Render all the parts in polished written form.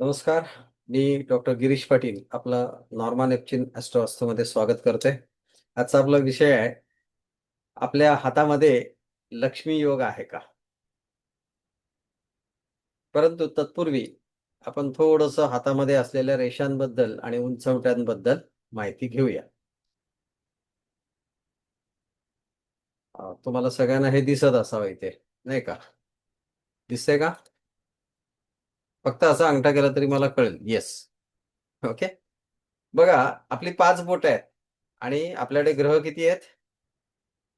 नमस्कार. मी डॉक्टर गिरीश पाटील आपलं Norma Neptune ॲस्ट्रोवास्तूमध्ये स्वागत करतोय. आजचा आपला विषय आहे, आपल्या हातामध्ये लक्ष्मी योग आहे का? परंतु तत्पूर्वी आपण थोडंसं हातामध्ये असलेल्या रेषांबद्दल आणि उंचवट्यांबद्दल माहिती घेऊया. तुम्हाला सगळ्यांना हे दिसत असावं इथे, नाही का? दिसतंय का? फक्त असा अंगठा केला तरी मला कळेल. येस. ओके. बघा, आपली 5 बोटं आहेत आणि आपल्याकडे ग्रह किती आहेत?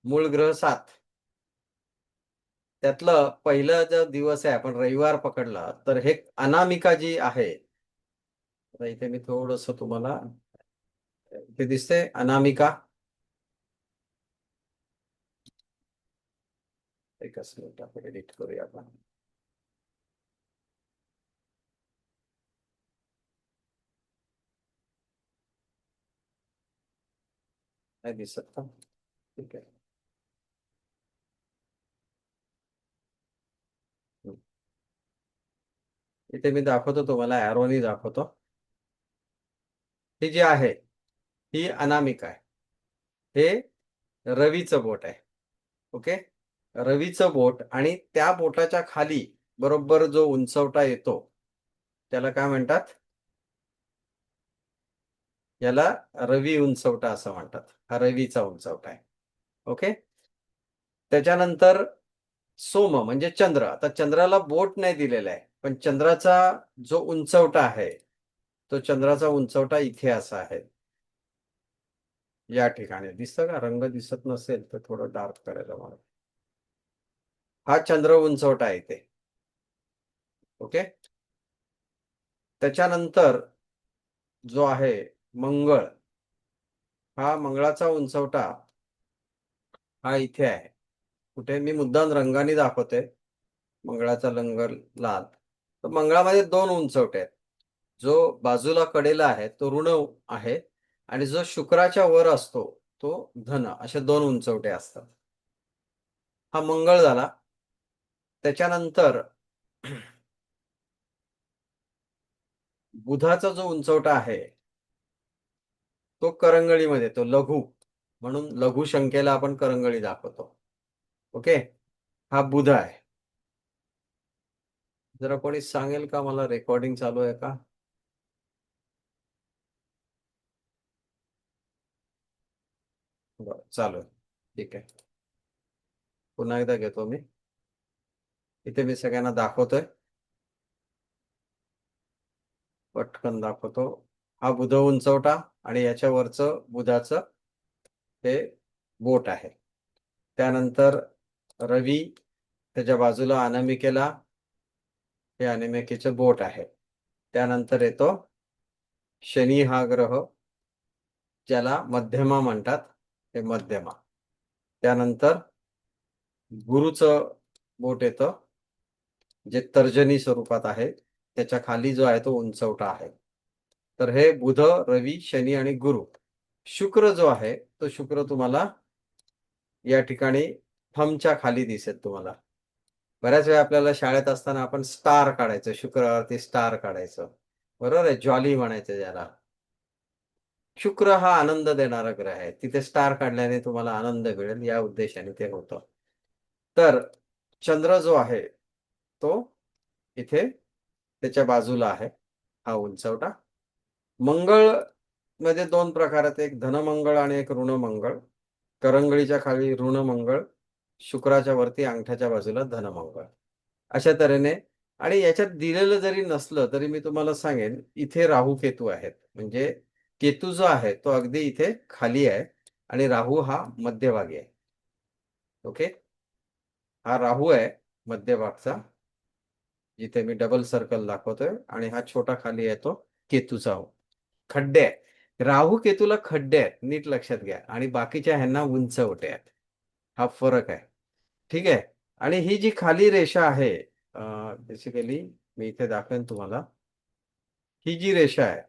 मूळ ग्रह 7. त्यातलं पहिला जो दिवस आहे, आपण रविवार पकडला, तर हे अनामिका जी आहे, आता इथे मी थोडंसं तुम्हाला इथे दिसतंय अनामिका. एकच मिनिट आपण एडिट करूया आपण. नाही दिसत का? ठीक आहे. हं. इथे मी दाखवतो तुम्हाला एरोनी दाखवतो. ही जी आहे, ही अनामिका आहे. हे रवीचं बोट आहे. ओके. रवीचं बोट आणि त्या बोटाच्या खाली बरोबर जो उंचवटा येतो, त्याला काय म्हणतात? याला रवी उंचवटा असं म्हणतात. हा रवीचा उंचवटा आहे. ओके. त्याच्यानंतर सोम म्हणजे चंद्र. आता चंद्राला बोट नाही दिलेला आहे, पण चंद्राचा जो उंचवटा आहे, तो चंद्राचा उंचवटा इथे असा आहे. या ठिकाणी दिसतं का? रंग दिसत नसेल तर थोडं डार्क करायला मला. हा चंद्र उंचवटा आहे इथे. ओके. त्याच्यानंतर जो आहे मंगळ, हा मंगळाचा उंचवटा हा इथे आहे. कुठे? मी मुद्दाम रंगाने दाखवतोय. मंगळाचा रंग लाल. तर मंगळामध्ये 2 उंचवटे आहेत. जो बाजूला कडेला आहे तो ऋण आहे आणि जो शुक्राच्या वर असतो तो धन, असे 2 उंचवटे असतात. हा मंगळ झाला. त्याच्यानंतर बुधाचा जो उंचवटा आहे तो करंगळीमध्ये येतो, लघु. म्हणून लघु संख्येला आपण करंगळी दाखवतो. ओके. हा बुध आहे. जरा कोणी सांगेल का मला, रेकॉर्डिंग चालू आहे का? बरं, चालू आहे. ठीक आहे. पुन्हा एकदा घेतो मी. इथे मी सगळ्यांना दाखवतोय. पटकन दाखवतो. हा बुध उंचवटा आणि याच्यावरचं बुधाचं हे बोट आहे. त्यानंतर रवी, त्याच्या बाजूला अनामिकेला हे अनामिकेचं बोट आहे. त्यानंतर येतो शनी हा ग्रह, ज्याला मध्यमा म्हणतात, हे मध्यमा. त्यानंतर गुरुचं बोट येतं, जे तर्जनी स्वरूपात आहे. त्याच्या खाली जो आहे तो उंचवटा आहे. तर हे बुध, रवी, शनी आणि गुरु. शुक्र जो आहे तो शुक्र तुम्हाला या ठिकाणी थंबच्या खाली दिसेल तुम्हाला. बऱ्याच वेळा आपल्याला शाळेत असताना आपण स्टार काढायचं, शुक्रवारती स्टार काढायचं. बरोबर आहे? जॉली म्हणायचं ज्याला. शुक्र हा आनंद देणारा ग्रह आहे. तिथे स्टार काढल्याने तुम्हाला आनंद मिळेल, या उद्देशाने ते होतं. तर चंद्र जो आहे तो इथे त्याच्या बाजूला आहे, हा उंचवटा. मंगळ मध्ये 2 प्रकार आहेत, एक धनमंगळ आणि एक ऋणमंगळ. करंगळीच्या खाली ऋणमंगळ, शुक्राच्या वरती अंगठ्याच्या बाजूला धनमंगळ. अशा तऱ्हेने. आणि याच्यात दिलेलं जरी नसलं तरी मी तुम्हाला सांगेन, इथे राहू केतू आहेत. म्हणजे केतू जो आहे तो अगदी इथे खाली आहे आणि राहू हा मध्यभागी आहे. ओके. हा राहू आहे मध्यभागचा, जिथे मी डबल सर्कल दाखवतोय, आणि हा छोटा खाली आहे तो केतूचा खड्डे आहे. राहू केतूला खड्डे आहेत, नीट लक्षात घ्या, आणि बाकीच्या ह्यांना उंचवटे आहेत. हा फरक आहे. ठीक आहे. आणि ही जी खाली रेषा आहे, बेसिकली मी इथे दाखवेन तुम्हाला. ही जी रेषा आहे,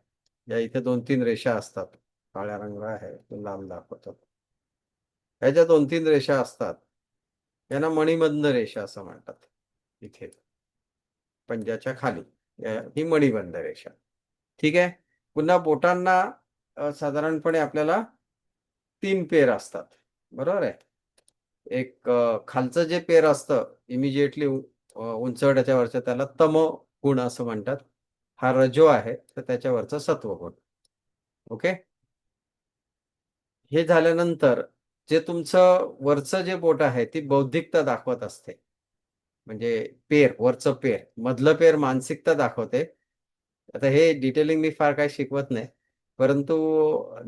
या इथे 2-3 रेषा असतात. काळ्या रंग आहे, तो लाल दाखवतो. ह्या ज्या 2-3 रेषा असतात, यांना मणिबंध रेषा असं म्हणतात. इथे पंजाच्या खाली. ही मणिबंध रेषा. ठीक आहे. पुन्हा बोटांना साधारणपणे आपल्याला 3 पेर असतात. बरोबर आहे. एक खालचं जे पेर असतं इमिजिएटली उंचवट्याच्या त्याला तम गुण असं म्हणतात. हा रजो आहे तर त्याच्यावरचा सत्वगुण. ओके. हे झाल्यानंतर जे तुमचं वरचं जे बोट आहे ती बौद्धिकता दाखवत असते. म्हणजे पेर, वरचं पेर, मधलं पेर मानसिकता दाखवते. आता हे डिटेलिंग मी फार काही शिकवत नाही. परंतु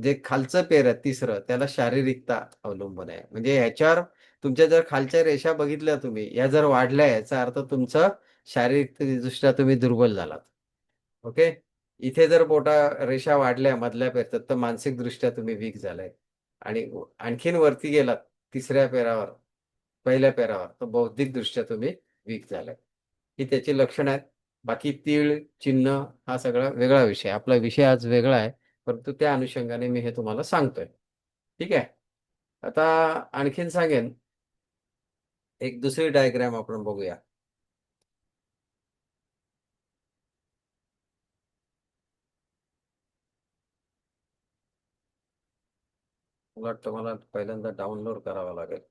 जे खालचं पेर आहे तिसरं त्याला शारीरिकता अवलंबून आहे. म्हणजे ह्याच्यावर तुमच्या जर खालच्या रेषा बघितल्या तुम्ही, या जर वाढल्या याचा अर्थ तुमचं शारीरिकदृष्ट्या तुम्ही दुर्बल झालात. ओके. इथे जर बोटा रेषा वाढल्या मधल्या पेरतात तर मानसिकदृष्ट्या तुम्ही वीक झालाय. आणि आणखीन वरती गेलात तिसऱ्या पेरावर, पहिल्या पेरावर, तर बौद्धिकदृष्ट्या तुम्ही वीक झालाय. ही त्याची लक्षणं आहेत. बाकी तीळ, चिन्ह हा सगळा वेगळा विषय. आपला विषय आज वेगळा आहे, परंतु त्या अनुषंगाने मी हे तुम्हाला सांगतोय. ठीक आहे. आता आणखीन सांगेन, एक दुसरी डायग्राम आपण बघूया. मला वाटतं मला पहिल्यांदा डाउनलोड करावं लागेल.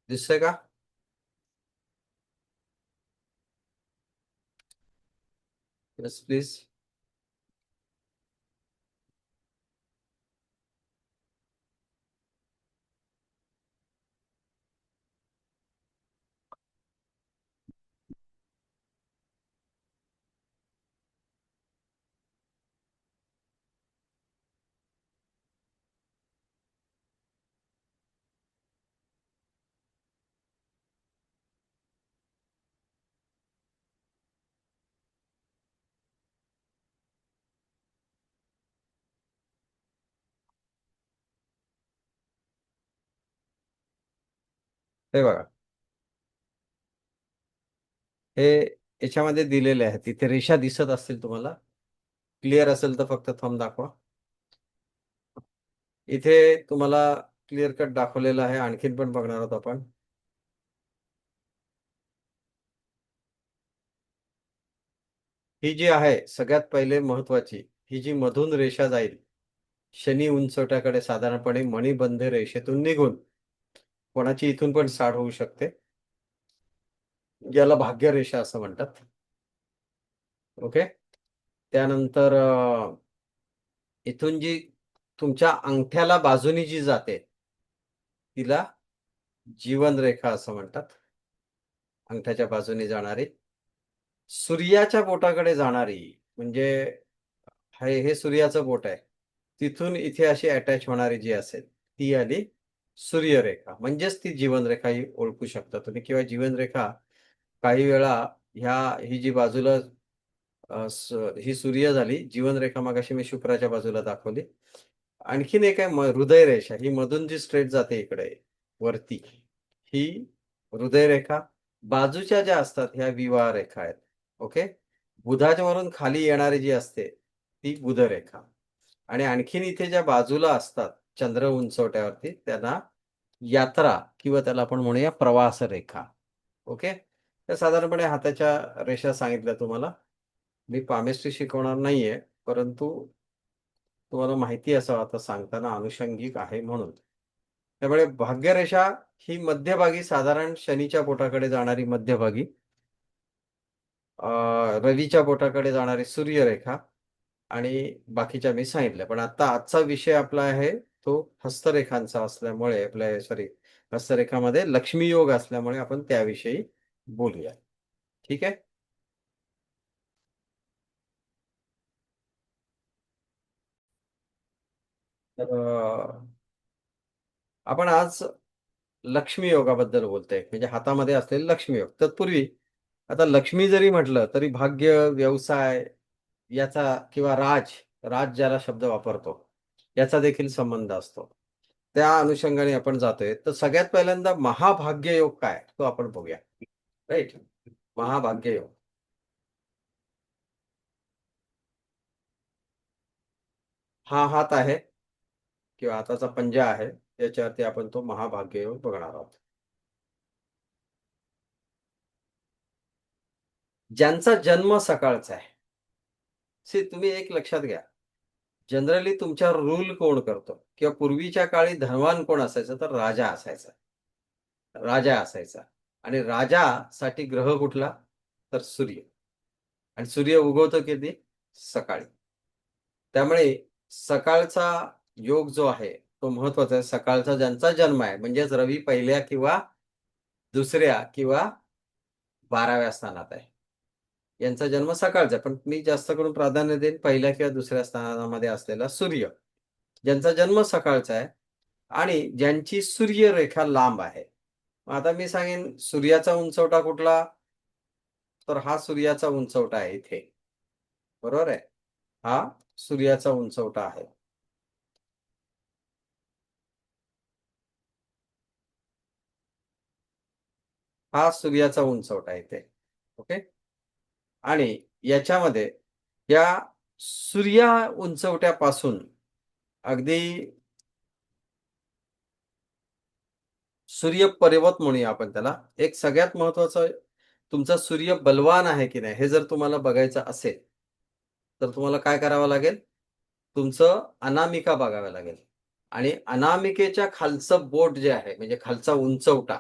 दिसतंय का? Yes please. हे बघा, हे याच्यामध्ये दिलेले आहे. तिथे रेषा दिसत असतील तुम्हाला. क्लिअर असेल तर फक्त थंब दाखवा. इथे तुम्हाला क्लिअर कट दाखवलेलं आहे. आणखीन पण बघणार आहोत आपण. ही जी आहे सगळ्यात पहिले महत्वाची, ही जी मधून रेषा जाईल शनी उंचवट्याकडे साधारणपणे मणिबंध रेषेतून निघून, कोणाची इथून पण साढ होऊ शकते, याला भाग्यरेषा असं म्हणतात. ओके. त्यानंतर इथून जी तुमच्या अंगठ्याला बाजूनी जी जाते तिला जीवनरेखा असं म्हणतात. अंगठ्याच्या बाजूने जाणारी. सूर्याच्या बोटाकडे जाणारी म्हणजे हे सूर्याचं बोट आहे. तिथून इथे अशी अटॅच होणारी जी असेल ती आली सूर्यरेखा. म्हणजेच ती जीवनरेखा ही ओळखू शकता तुम्ही. किंवा जीवनरेखा काही वेळा ही जी बाजूला ही सूर्य झाली. जीवनरेखा मगाशी मी शुक्राच्या बाजूला दाखवली. आणखीन एक आहे हृदय रेषा. ही मधून जी स्ट्रेट जाते इकडे वरती, ही हृदय रेखा. बाजूच्या ज्या असतात ह्या विवाह रेखा आहेत. ओके. बुधाच्या वरून खाली येणारी जी असते ती बुधरेखा. आणि आणखीन इथे ज्या बाजूला असतात चंद्र उंचवट्यावरती त्यांना यात्रा किंवा त्याला आपण म्हणूया प्रवास रेखा. ओके. तर साधारणपणे हाताच्या रेषा सांगितल्या तुम्हाला. मी पामेस्ट्री शिकवणार नाहीये, परंतु तुम्हाला माहिती असावं आता सांगताना अनुषंगिक आहे म्हणून. त्यामुळे भाग्यरेषा ही मध्यभागी साधारण शनीच्या बोटाकडे जाणारी मध्यभागी, रवीच्या बोटाकडे जाणारी सूर्यरेखा आणि बाकीच्या मी सांगितल्या. पण आता आजचा विषय आपला आहे तो हस्तरेखांचा असल्यामुळे आपल्या सॉरी हस्तरेखामध्ये लक्ष्मी योग असल्यामुळे आपण त्याविषयी बोलूया. ठीक आहे. तर आपण आज लक्ष्मी योगाबद्दल बोलतोय, म्हणजे हातामध्ये असलेले लक्ष्मी योग. तत्पूर्वी आता लक्ष्मी जरी म्हटलं तरी भाग्य, व्यवसाय याचा किंवा राज ज्याला शब्द वापरतो, याचा देखील संबंध असतो. त्या अनुषंगाने आपण जातोय. तर सगळ्यात पहिल्यांदा महाभाग्य योग काय? तो आपण बघूया. राइट? महाभाग्य योग. हा हात आहे किंवा हाताचा पंजा आहे. याच्यावरती आपण तो महाभाग्य योग बघणार आहोत. ज्यांचा जन्म सकाळचा आहे. तुम्ही एक लक्षात घ्या. जनरली तुमच्यावर रूल कोण करतो? किंवा पूर्वीच्या काळी धनवान कोण असायचं? तर राजा असायचा. राजा असायचा आणि राजासाठी ग्रह कुठला? तर सूर्य. आणि सूर्य उगवतो कधी? सकाळी. त्यामुळे सकाळचा योग जो आहे, तो महत्वाचा आहे. सकाळचा ज्यांचा जन्म आहे, म्हणजेच रवी पहिल्या किंवा दुसऱ्या किंवा 12व्या स्थानात आहे. यांचा जन्म सकाळचा आहे. पण मी जास्त करून प्राधान्य देईन पहिल्या किंवा दुसऱ्या स्थानामध्ये असलेला सूर्य. ज्यांचा जन्म सकाळचा आहे आणि ज्यांची सूर्यरेखा लांब आहे. आता मी सांगेन सूर्याचा उंचवटा कुठला? तर हा सूर्याचा उंचवटा आहे इथे. बरोबर आहे? हा सूर्याचा उंचवटा आहे. हा सूर्याचा उंचवटा आहे इथे. ओके? आणि याच्यामध्ये या सूर्या उंचवट्यापासून अगदी सूर्यपर्वत म्हणूया आपण त्याला. एक सगळ्यात महत्वाचं तुमचा सूर्य बलवान आहे की नाही हे जर तुम्हाला बघायचं असेल, तर तुम्हाला काय करावं लागेल? तुमचं अनामिका बघावं लागेल. आणि अनामिकेच्या खालचं बोट जे आहे म्हणजे खालचा उंचवटा,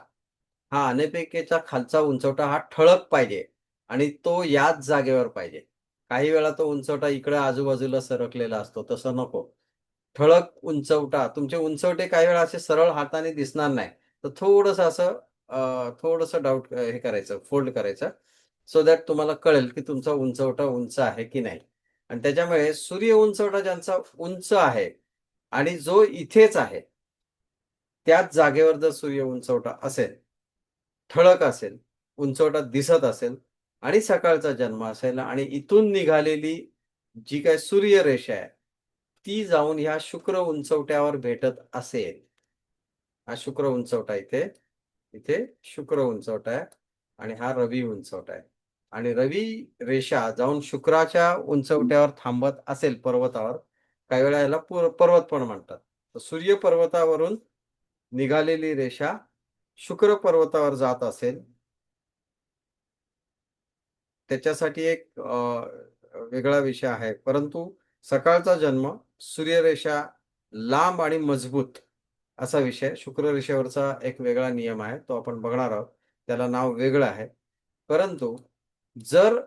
हा अनामिकेच्या खालचा उंचवटा हा ठळक पाहिजे आणि तो याच जागेवर पाहिजे. काही वेळा तो उंचवटा इकडे आजूबाजूला सरकलेला असतो, तसं नको. ठळक उंचवटा, तुमचे उंचवटे काही वेळा असे सरळ हाताने दिसणार नाही. तर थोडंसं असं थोडंसं हे करायचं, फोल्ड करायचं. सो दॅट तुम्हाला कळेल की तुमचा उंचवटा उंच आहे की नाही. आणि त्याच्यामुळे सूर्य उंचवटा ज्यांचा उंच आहे आणि जो इथेच आहे, त्याच जागेवर जर सूर्य उंचवटा असेल, ठळक असेल, उंचवटा दिसत असेल आणि सकाळचा जन्म असेल आणि इथून निघालेली जी काही सूर्यरेषा आहे, ती जाऊन ह्या शुक्र उंचवट्यावर भेटत असेल. हा शुक्र उंचवटा इथे, इथे शुक्र उंचवटा आहे आणि हा रवी उंचवटा आहे. आणि रवी रेषा जाऊन शुक्राच्या उंचवट्यावर थांबत असेल पर्वतावर, काही वेळा याला पर्वत पण म्हणतात. तर सूर्य पर्वतावरून निघालेली रेषा शुक्र पर्वतावर जात असेल, त्याच्यासाठी एक वेगळा विषय आहे. परंतु सकाळचा जन्म, सूर्यरेषा लांब आणि मजबूत असा विषय. शुक्र रेषेवरचा एक वेगळा नियम आहे. तो आपण बघणार आहोत. त्याला नाव वेगळं आहे. परंतु जर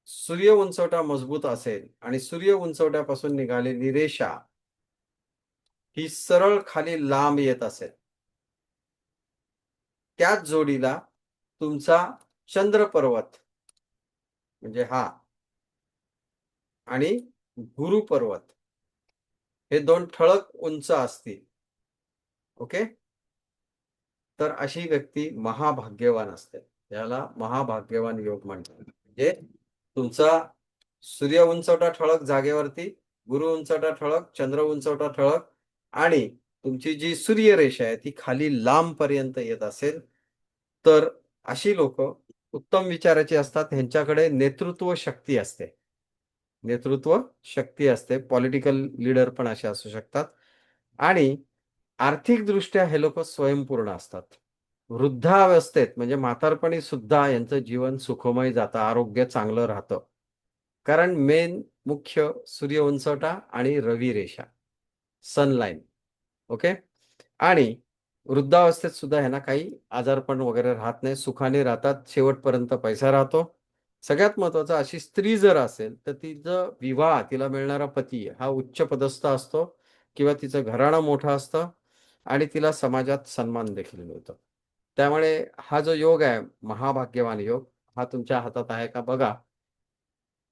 सूर्य उंचवटा मजबूत असेल आणि सूर्य उंचवट्यापासून निघालेली रेषा ही सरळ खाली लांब येत असेल, त्याच जोडीला तुमचा चंद्र पर्वत म्हणजे हा आणि गुरु पर्वत हे दोन ठळक उंच असतील. ओके? तर अशी व्यक्ती महाभाग्यवान असते. याला महाभाग्यवान योग म्हणतात. म्हणजे तुमचा सूर्य उंचवटा ठळक जागेवरती, गुरु उंचवटा ठळक, चंद्र उंचवटा ठळक आणि तुमची जी सूर्यरेषा आहे ती खाली लांबपर्यंत येत असेल, तर अशी लोकं उत्तम विचाराची असतात. ह्यांच्याकडे नेतृत्व शक्ती असते. नेतृत्व शक्ती असते. पॉलिटिकल लीडर पण असे असू शकतात आणि आर्थिकदृष्ट्या हे लोकं स्वयंपूर्ण असतात. वृद्धावस्थेत म्हणजे म्हातारपणी सुद्धा यांचं जीवन सुखमय जातं, आरोग्य चांगलं राहतं. कारण मेन मुख्य सूर्य उंचवटा आणि रवी रेषा, सनलाईन. ओके? आणि वृद्धावस्थेत सुद्धा ह्यांना काही आजारपण वगैरे राहत नाही, सुखाने राहतात, शेवटपर्यंत पैसा राहतो. सगळ्यात महत्त्वाचं अशी स्त्री जर असेल, तर तिचं विवाह, तिला मिळणारा पती हा उच्च पदस्थ असतो किंवा तिचं घराणं मोठं असतं आणि तिला समाजात सन्मान देखील मिळतो. त्यामुळे हा जो योग आहे, महाभाग्यवान योग, हा तुमच्या हातात आहे का बघा.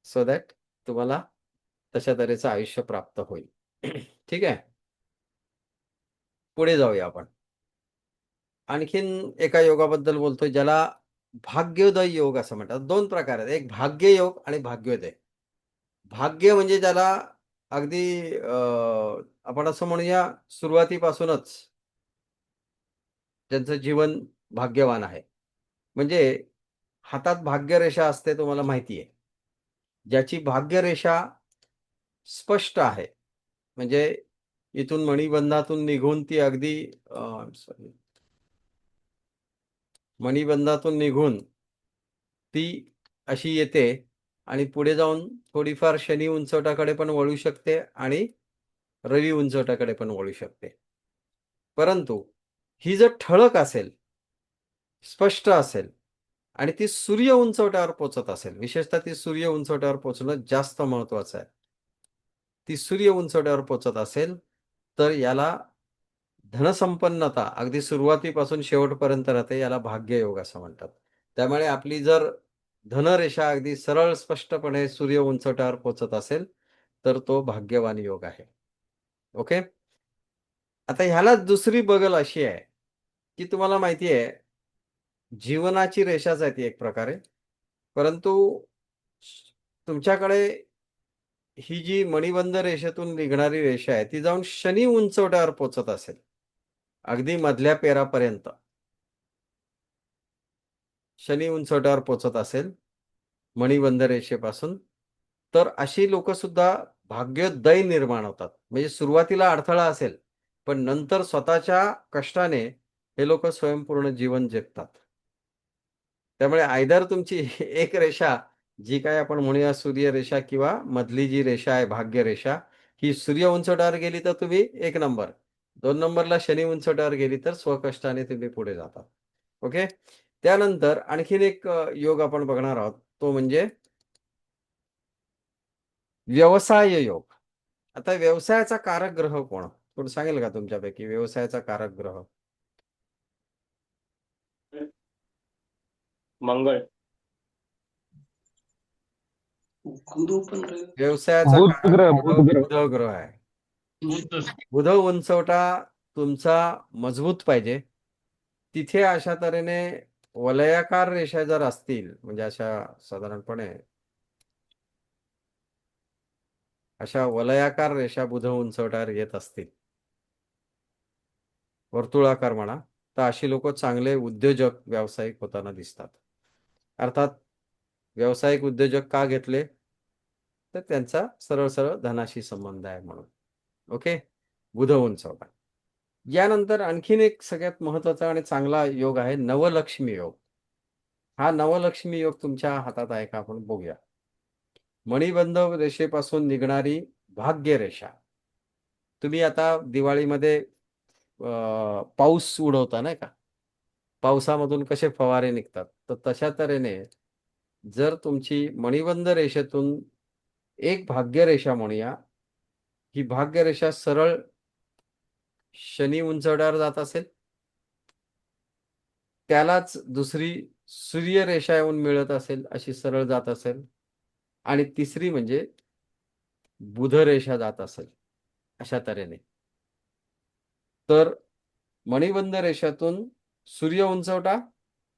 सो दॅट तुम्हाला तशा तऱ्हेचं आयुष्य प्राप्त होईल. ठीक आहे? पुढे जाऊया आपण. आणखीन एका योगाबद्दल बोलतोय ज्याला भाग्योदय योग असं म्हणतात. 2 प्रकार आहेत, एक भाग्ययोग आणि भाग्योदय. भाग्य म्हणजे ज्याला अगदी आपण असं म्हणूया सुरुवातीपासूनच ज्यांचं जीवन भाग्यवान आहे. म्हणजे हातात भाग्यरेषा असते तुम्हाला माहिती आहे. ज्याची भाग्यरेषा स्पष्ट आहे. म्हणजे इथून मणिबंधातून निघून ती अगदी सॉरी मणिबंधातून निघून ती अशी येते आणि पुढे जाऊन थोडीफार शनी उंचवटाकडे पण वळू शकते आणि रवी उंचवटाकडे पण वळू शकते. परंतु ही जर ठळक असेल, स्पष्ट असेल आणि ती सूर्य उंचवट्यावर पोहोचत असेल, विशेषतः ती सूर्य उंचवट्यावर पोहोचणं जास्त महत्त्वाचं आहे. ती सूर्य उंचवट्यावर पोहोचत असेल, तर याला धनसंपन्नता अगदी सुरुवातीपासून शेवटपर्यंत राहते. याला भाग्ययोग असं म्हणतात. त्यामुळे आपली जर धनरेषा अगदी सरळ स्पष्टपणे सूर्य उंचवट्यावर पोहोचत असेल, तर तो भाग्यवान योग आहे. ओके. आता ह्यालाच दुसरी बगल अशी आहे, की तुम्हाला माहिती आहे, जीवनाची रेषाच आहे ती एक प्रकारे. परंतु तुमच्याकडे ही जी मणिबंध रेषेतून निघणारी रेषा आहे, ती जाऊन शनी उंचवट्यावर पोहोचत असेल, अगदी मधल्या पेरापर्यंत. शनी उंचवट्यावर पोहोचत असेल, मणिबंध रेषेपासून, तर अशी लोकंसुद्धा भाग्योदय निर्माण होतात. म्हणजे सुरुवातीला अडथळा असेल, पण नंतर स्वतःच्या कष्टाने हे लोकं स्वयंपूर्ण जीवन जगतात. त्यामुळे आयदर तुमची एक रेषा जी काही आपण म्हणूया सूर्यरेषा किंवा मधली जी रेषा आहे भाग्यरेषा, ही सूर्य उंचवट्यावर गेली तर तुम्ही 1 नंबर. 2 नंबरला शनी उंचवट्यावर गेली तर स्वकष्टाने तुम्ही पुढे जाता. ओके. त्यानंतर आणखीन एक योग आपण बघणार आहोत. तो म्हणजे व्यवसाय योग. आता व्यवसायाचा कारक ग्रह कोण? कोण सांगेल का तुमच्यापैकी व्यवसायाचा कारक ग्रह? मंगळ. व्यवसायाचा बुध कारक ग्रह ग्रह बुध ग्रह बुध ग्रह आहे. बुध उंचवटा तुमचा मजबूत पाहिजे. तिथे अशा तऱ्हेने वलयाकार रेषा जर असतील, म्हणजे अशा साधारणपणे अशा वलयाकार रेषा बुध उंचवट्यावर येत असतील, वर्तुळाकार म्हणा, तर अशी लोकं चांगले उद्योजक, व्यावसायिक होताना दिसतात. अर्थात व्यावसायिक उद्योजक का घेतले? तर त्यांचा सरळ-सरळ धनाशी संबंध आहे म्हणून. ओके. बुध उंचवटा. यानंतर आणखीन एक सगळ्यात महत्त्वाचा आणि चांगला योग आहे नवलक्ष्मी योग. हा नवलक्ष्मी योग तुमच्या हातात आहे का? आपण बघूया. मणिबंध रेषेपासून निघणारी भाग्यरेषा. तुम्ही आता दिवाळीमध्ये पाऊस उडवता नाही का? पावसामधून कसे फवारे निघतात, तर तशा तऱ्हेने जर तुमची मणिबंध रेषेतून एक भाग्यरेषा म्हणूया, ही भाग्यरेषा सरळ शनी उंचवट्यावर जात असेल, त्यालाच दुसरी सूर्यरेषा येऊन मिळत असेल, अशी सरळ जात असेल आणि तिसरी म्हणजे बुधरेषा जात असेल, अशा तऱ्हेने. तर मणिबंध रेषातून सूर्य उंचवटा,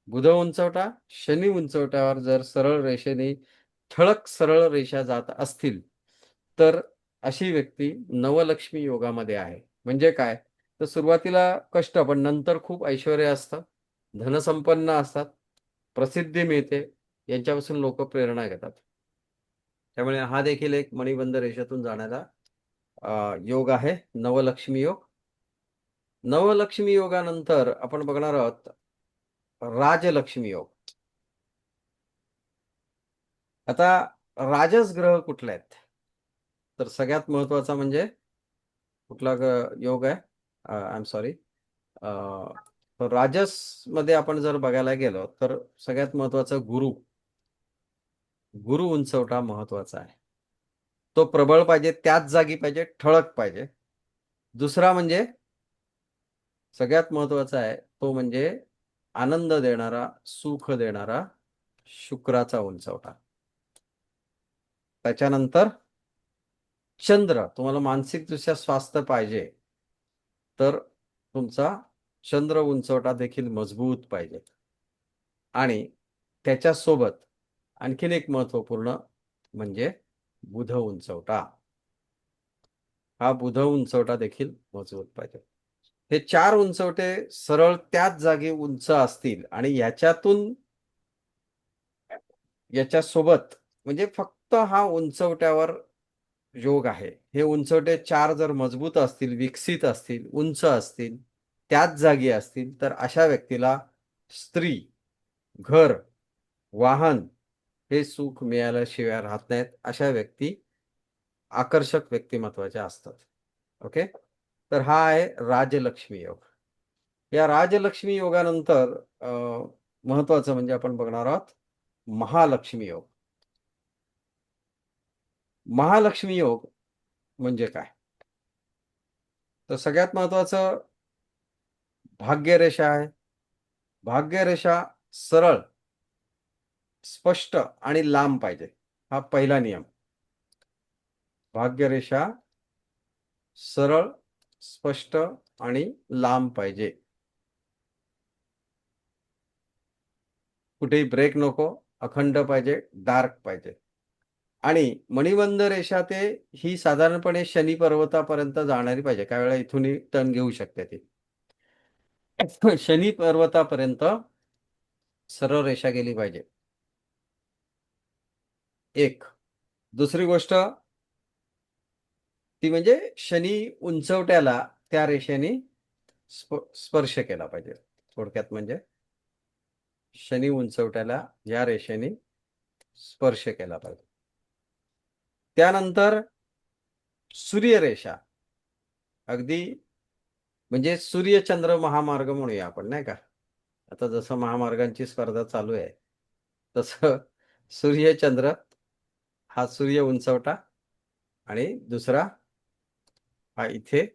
बुध उंचवटा, शनी उंचवट्यावर जर सरळ रेषेने ठळक सरळ रेषा जात असतील, तर अशी व्यक्ती नवलक्ष्मी योगामध्ये आहे. म्हणजे काय? तर सुरुवातीला कष्ट, पण नंतर खूप ऐश्वर्य असतं, धनसंपन्न असतात, प्रसिद्धी मिळते, यांच्यापासून लोकं प्रेरणा घेतात. त्यामुळे हा देखील एक मणिबंध रेषेतून जाणारा योग आहे, नवलक्ष्मी योग. नवलक्ष्मी योगानंतर आपण बघणार आहोत राजलक्ष्मी योग. आता राजस ग्रह कुठले आहेत? तर सगळ्यात महत्त्वाचा म्हणजे कुठला योग आहे? I am sorry. राजसमध्ये आपण जर बघायला गेलो, तर सगळ्यात महत्त्वाचं गुरु. गुरु उंचवटा महत्त्वाचा आहे. तो प्रबळ पाहिजे, त्याच जागी पाहिजे, ठळक पाहिजे. दुसरा म्हणजे सगळ्यात महत्त्वाचा आहे, तो म्हणजे आनंद देणारा, सुख देणारा शुक्राचा उंचवटा. त्याच्यानंतर चंद्र. तुम्हाला मानसिकदृष्ट्या स्वास्थ्य पाहिजे, तर तुमचा चंद्र उंचवटा देखील मजबूत पाहिजे. आणि त्याच्यासोबत आणखीन एक महत्वपूर्ण म्हणजे बुध उंचवटा. हा बुध उंचवटा देखील मजबूत पाहिजे. हे 4 उंचवटे सरळ त्याच जागी उंच असतील आणि याच्यासोबत म्हणजे फक्त हा उंचवट्यावर योग आहे. हे उंचवटे 4 जर मजबूत असतील, विकसित असतील, उंच असतील, त्याच जागी असतील, तर अशा व्यक्तीला स्त्री, घर, वाहन हे सुख मिळाल्याशिवाय राहत नाहीत. अशा व्यक्ती आकर्षक व्यक्तिमत्वाच्या असतात. ओके. तर हा आहे राजलक्ष्मी योग. या राजलक्ष्मी योगानंतर महत्वाचं म्हणजे आपण बघणार आहोत महालक्ष्मी योग. महालक्ष्मी योग म्हणजे काय? तर सगळ्यात महत्वाचं भाग्यरेषा आहे. भाग्यरेषा सरळ, स्पष्ट आणि लांब पाहिजे. हा पहिला नियम. भाग्यरेषा सरळ, स्पष्ट आणि लांब पाहिजे. कुठेही ब्रेक नको, अखंड पाहिजे, डार्क पाहिजे. आणि मणिबंध रेषा ही साधारणपणे शनी पर्वतापर्यंत जाणारी पाहिजे. काही वेळा इथूनही टर्न घेऊ शकते ती. शनी पर्वतापर्यंत सरळ रेषा गेली पाहिजे. एक. दुसरी गोष्ट ती म्हणजे शनी उंचवट्याला त्या रेषेने स्पर्श केला पाहिजे. थोडक्यात म्हणजे शनी उंचवट्याला या रेषेने स्पर्श केला पाहिजे. त्यानंतर सूर्यरेषा अगदी म्हणजे सूर्यचंद्र महामार्ग म्हणूया आपण, नाही का? आता जसं महामार्गांची स्पर्धा चालू आहे, तसं सूर्यचंद्र हा सूर्य उंचवटा आणि दुसरा हा इथे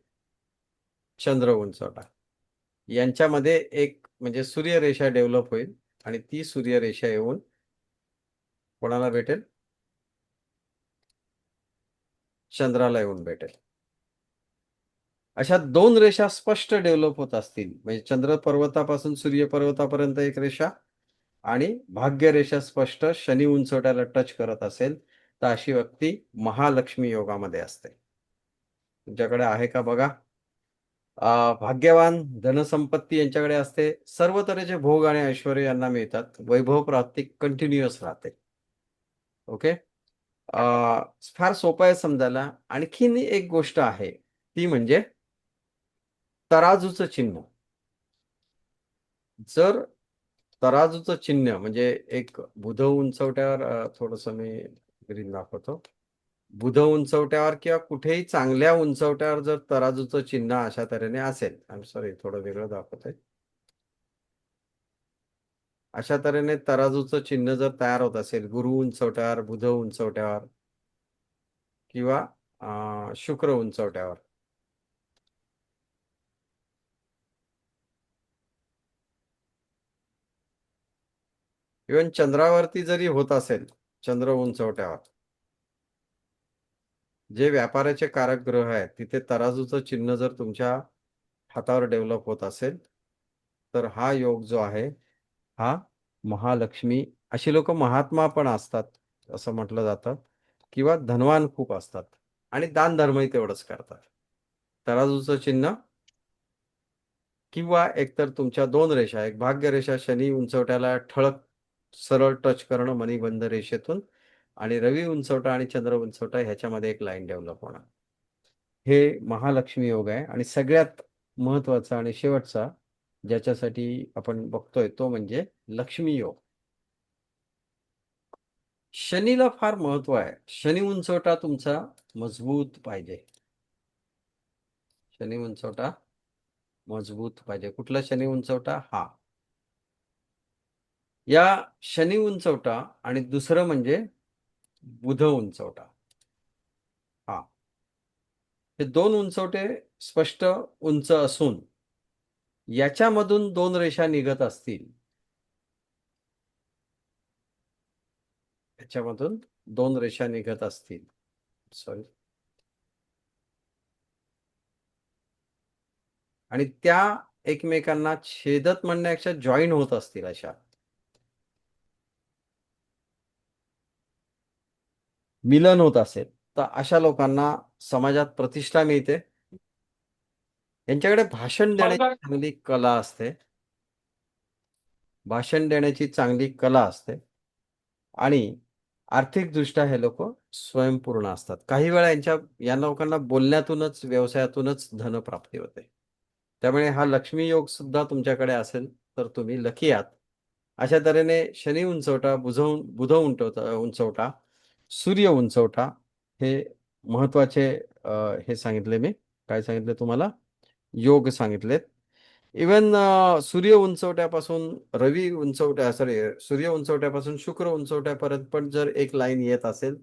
चंद्र उंचवटा. यांच्यामध्ये एक म्हणजे सूर्यरेषा डेव्हलप होईल आणि ती सूर्यरेषा येऊन कोणाला भेटेल? चंद्राला येऊन भेटेल. अशा 2 रेषा स्पष्ट डेव्हलप होत असतील, म्हणजे चंद्र पर्वतापासून सूर्य पर्वतापर्यंत एक रेषा आणि भाग्यरेषा स्पष्ट शनी उंचवट्याला टच करत असेल, तर अशी व्यक्ती महालक्ष्मी योगामध्ये असते. तुमच्याकडे आहे का बघा? भाग्यवान, धनसंपत्ती यांच्याकडे असते. सर्व तऱ्हेचे भोग आणि ऐश्वर्य यांना मिळतात. वैभव प्राप्ती कंटिन्युअस राहते. ओके. फार सोपं आहे समजायला. आणखीन एक गोष्ट आहे, ती म्हणजे तराजूचं चिन्ह. जर तराजूचं चिन्ह म्हणजे एक बुध उंचवट्यावर थोडंसं मी ग्रीन दाखवतो. बुध उंचवट्यावर किंवा कुठेही चांगल्या उंचवट्यावर जर तराजूचं चिन्ह अशा तऱ्हेने असेल, आय एम सॉरी थोडं वेगळं दाखवतोय. अशा तऱ्हेने तराजूचं चिन्ह जर तयार होत असेल गुरु उंचवट्यावर, बुध उंचवट्यावर किंवा शुक्र उंचवट्यावर, इव्हन चंद्रावरती जरी होत असेल, चंद्र उंचवट्यावर जे व्यापाराचे कारक ग्रह आहेत तिथे तराजूचं चिन्ह जर तुमच्या हातावर डेव्हलप होत असेल, तर हा योग जो आहे हा महालक्ष्मी, अशी लोक महात्मा पण असतात असं म्हटलं जातं, किंवा धनवान खूप असतात आणि दान धर्मही तेवढंच करतात. तराजूचं चिन्ह किंवा एकतर तुमच्या 2 रेषा, एक भाग्यरेषा शनी उंचवट्याला ठळक सरळ टच करणं मणिबंध रेषेतून आणि रवी उंचवटा आणि चंद्र उंचवटा ह्याच्यामध्ये एक लाईन डेव्हलप होणार. हे महालक्ष्मी योग आहे. आणि सगळ्यात महत्वाचा आणि शेवटचा ज्याच्यासाठी आपण बघतोय तो म्हणजे लक्ष्मी योग. शनीला फार महत्व आहे. शनी उंचवटा तुमचा मजबूत पाहिजे. शनी उंचवटा मजबूत पाहिजे. कुठला शनी उंचवटा? हा. या शनी उंचवटा आणि दुसरं म्हणजे बुध उंचवटा. हा. हे 2 उंचवटे स्पष्ट उंच असून याच्यामधून 2 रेषा निघत असतील, याच्यामधून 2 रेषा निघत असतील, सॉरी, आणि त्या एकमेकांना छेदत म्हणण्यापेक्षा जॉईन होत असतील अशा, मिलन होत असेल, तर अशा लोकांना समाजात प्रतिष्ठा मिळते. यांच्याकडे भाषण देण्याची चांगली कला असते. भाषण देण्याची चांगली कला असते आणि आर्थिकदृष्ट्या हे लोक स्वयंपूर्ण असतात. काही वेळा या लोकांना बोलण्यातूनच, व्यवसायातूनच धनप्राप्ती होते. त्यामुळे हा लक्ष्मी योग सुद्धा तुमच्याकडे असेल तर तुम्ही लकी आहात. अशा तऱ्हेने शनी उंचवटा, बुध उंचवटा, सूर्य उंचवटा हे महत्वाचे हे सांगितले मी. काय सांगितले तुम्हाला? योग सांगितलेत. इवन सूर्य उंचवट्यापासून रवी उंचवट्या सूर्य उंचवट्यापासून शुक्र उंचवट्यापर्यंत पण जर एक लाईन येत असेल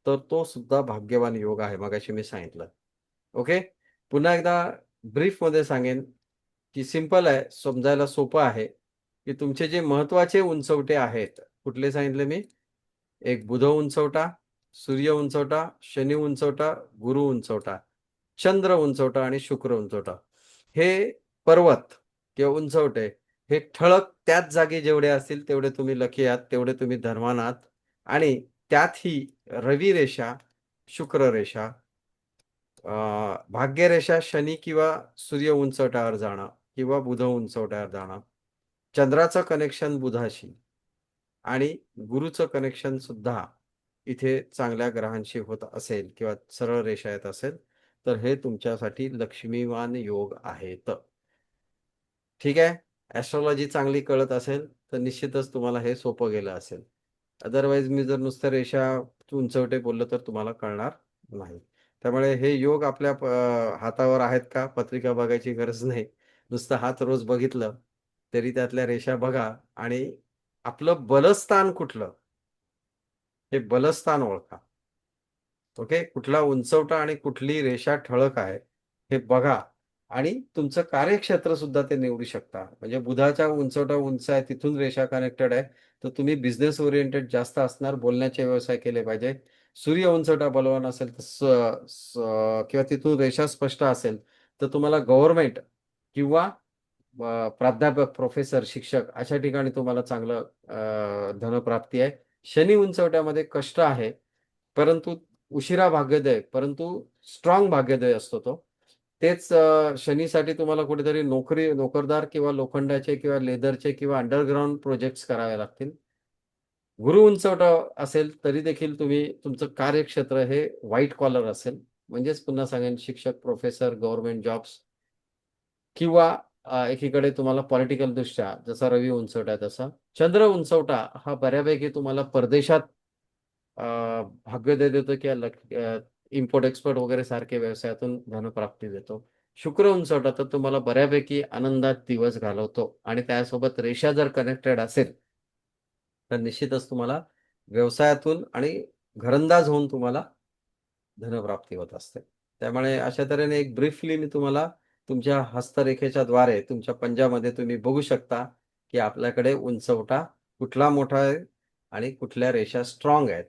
तर तो सुद्धा भाग्यवान योग आहे, मगाशी मी सांगितलं. ओके, पुन्हा एकदा ब्रीफमध्ये सांगेन की सिंपल आहे, समजायला सोपं आहे की तुमचे जे महत्वाचे उंचवटे आहेत, कुठले सांगितले मी? एक बुध उंचवटा, सूर्य उंचवटा, शनी उंचवटा, गुरु उंचवटा, चंद्र उंचवटा आणि शुक्र उंचवटा. हे पर्वत किंवा उंचवटे हे ठळक त्याच जागी जेवढे असतील तेवढे तुम्ही लकी आहात, तेवढे तुम्ही धनवान आहात. आणि त्यातही रवी रेषा, शुक्र रेषा, भाग्यरेषा शनी किंवा सूर्य उंचवट्यावर जाणं किंवा बुध उंचवट्यावर जाणं, चंद्राचं कनेक्शन बुधाशी आणि गुरुचं कनेक्शन सुद्धा इथे चांगल्या ग्रहांशी होत असेल किंवा सरळ रेषा येत असेल तर हे तुमच्यासाठी लक्ष्मीवान योग आहेत. ठीक आहे. ऍस्ट्रॉलॉजी चांगली कळत असेल तर निश्चितच तुम्हाला हे सोपं गेलं असेल. अदरवाईज मी जर नुसतं रेषा उंचवटे बोललो तर तुम्हाला कळणार नाही. त्यामुळे हे योग आपल्या हातावर आहेत का पत्रिका बघायची गरज नाही. नुसतं हात रोज बघितलं तरी त्यातल्या रेषा बघा आणि आपलं बलस्थान कुठलं हे बलस्थान ओळखा. ओके, कुठला उंचवटा आणि कुठली रेषा ठळक आहे हे बघा आणि तुमचं कार्यक्षेत्र सुद्धा ते निवडू शकता. म्हणजे बुधाच्या उंचवटा उंच आहे, तिथून रेषा कनेक्टेड आहे, तर तुम्ही बिझनेस ओरिएंटेड जास्त असणार, बोलण्याचे व्यवसाय केले पाहिजे. सूर्य उंचवटा बलवान असेल तर किंवा तिथून रेषा स्पष्ट असेल तर तुम्हाला गव्हर्नमेंट किंवा प्राध्यापक, प्रोफेसर, शिक्षक अशा ठिकाणी तुम्हाला चांगलं धनप्राप्ती आहे. शनी उंचवट्यामध्ये कष्ट आहे, परंतु उशिरा भाग्योदय, परंतु स्ट्रॉंग भाग्योदय असतो तो. तेच शनीसाठी तुम्हाला कुठेतरी नोकरदार किंवा लोखंडाचे किंवा लेदरचे किंवा अंडरग्राऊंड प्रोजेक्ट्स करावे लागतील. गुरु उंचवटा असेल तरी देखील तुमचं कार्यक्षेत्र हे व्हाईट कॉलर असेल. म्हणजेच पुन्हा सांगेन शिक्षक, प्रोफेसर, गव्हर्नमेंट जॉब्स किंवा एकीकडे तुम्हाला पॉलिटिकल दृष्ट्या जसा रवी उंचवटा तसा. चंद्र उंचवटा हा बऱ्यापैकी तुम्हाला परदेशात भाग्योदय देतो किंवा इम्पोर्ट एक्सपोर्ट वगैरे सारखे व्यवसायातून धनप्राप्ती देतो. शुक्र उंचवटा तर तुम्हाला बऱ्यापैकी आनंदात दिवस घालवतो आणि त्यासोबत रेषा जर कनेक्टेड असेल तर निश्चितच तुम्हाला व्यवसायातून आणि घरंदाज होऊन तुम्हाला धनप्राप्ती होत असते. त्यामुळे अशा तऱ्हेने एक ब्रीफली मी तुम्हाला तुमच्या हस्तरेखेच्या द्वारे तुमच्या पंजामध्ये तुम्ही बघू शकता की आपल्याकडे उंचवटा कुठला मोठा आहे आणि कुठल्या रेषा स्ट्रॉंग आहेत.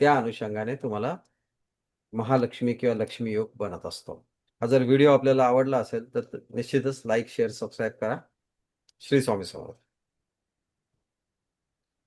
त्या अनुषंगाने तुम्हाला महालक्ष्मी किंवा लक्ष्मी योग बनत असतो. हा जर व्हिडिओ आपल्याला आवडला असेल तर निश्चितच लाईक, शेअर, सबस्क्राईब करा. श्री स्वामी समर्थ.